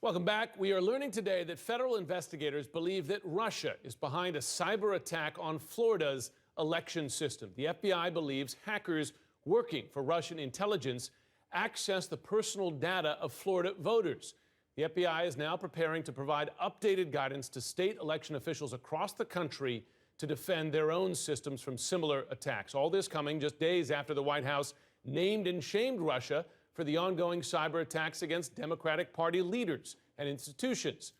Welcome back. We are learning today that federal investigators believe that Russia is behind a cyber attack on Florida's election system. The FBI believes hackers working for Russian intelligence accessed the personal data of Florida voters. The FBI is now preparing to provide updated guidance to state election officials across the country to defend their own systems from similar attacks. All this coming just days after the White House named and shamed Russia for the ongoing cyber attacks against Democratic Party leaders and institutions.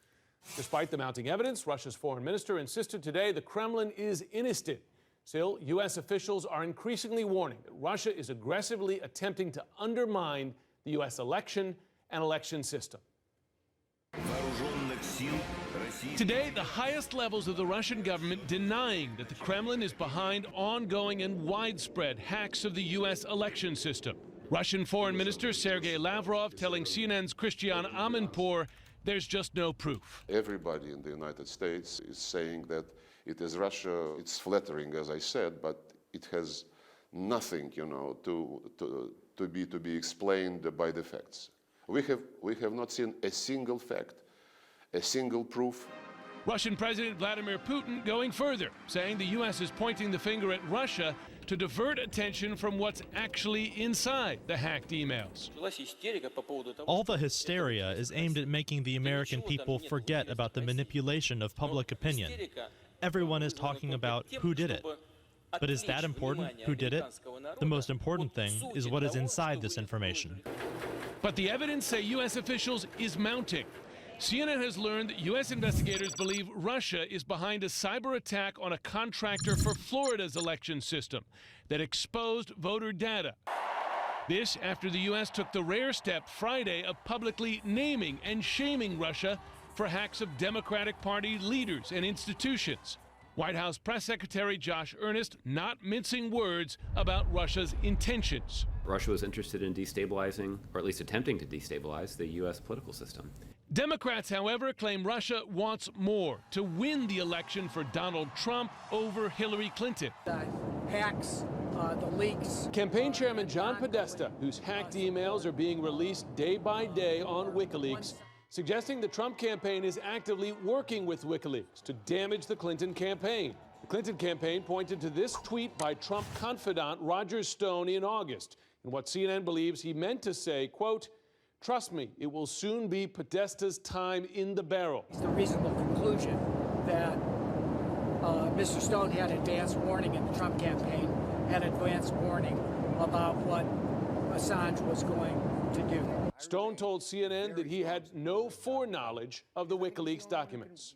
Despite the mounting evidence, Russia's foreign minister insisted today the Kremlin is innocent. Still, U.S. officials are increasingly warning that Russia is aggressively attempting to undermine the U.S. election and election system. Today, the highest levels of the Russian government denying that the Kremlin is behind ongoing and widespread hacks of the U.S. election system. Russian Foreign Minister Sergei Lavrov telling CNN's Christiane Amanpour there's just no proof. Everybody in the United States is saying that it is Russia. It's flattering, as I said, but it has nothing, to be explained by the facts. We have not seen a single fact, a single proof. Russian President Vladimir Putin going further, saying the U.S. is pointing the finger at Russia to divert attention from what's actually inside the hacked emails. All the hysteria is aimed at making the American people forget about the manipulation of public opinion. Everyone is talking about who did it. But is that important, who did it? The most important thing is what is inside this information. But the evidence, say U.S. officials, is mounting. CNN has learned that U.S. investigators believe Russia is behind a cyber attack on a contractor for Florida's election system that exposed voter data. This after the U.S. took the rare step Friday of publicly naming and shaming Russia for hacks of Democratic Party leaders and institutions. White House Press Secretary Josh Earnest not mincing words about Russia's intentions. Russia was interested in destabilizing, or at least attempting to destabilize, the U.S. political system. Democrats, however, claim Russia wants more, to win the election for Donald Trump over Hillary Clinton. The hacks, the leaks. Campaign Chairman John Podesta, whose hacked emails are being released day by day on WikiLeaks, suggesting the Trump campaign is actively working with WikiLeaks to damage the Clinton campaign. The Clinton campaign pointed to this tweet by Trump confidant Roger Stone in August, in what CNN believes he meant to say, quote, "Trust me, it will soon be Podesta's time in the barrel." It's the reasonable conclusion that Mr. Stone had advance warning and the Trump campaign had advance warning about what Assange was going to do. Stone told CNN that he had no foreknowledge of the WikiLeaks documents.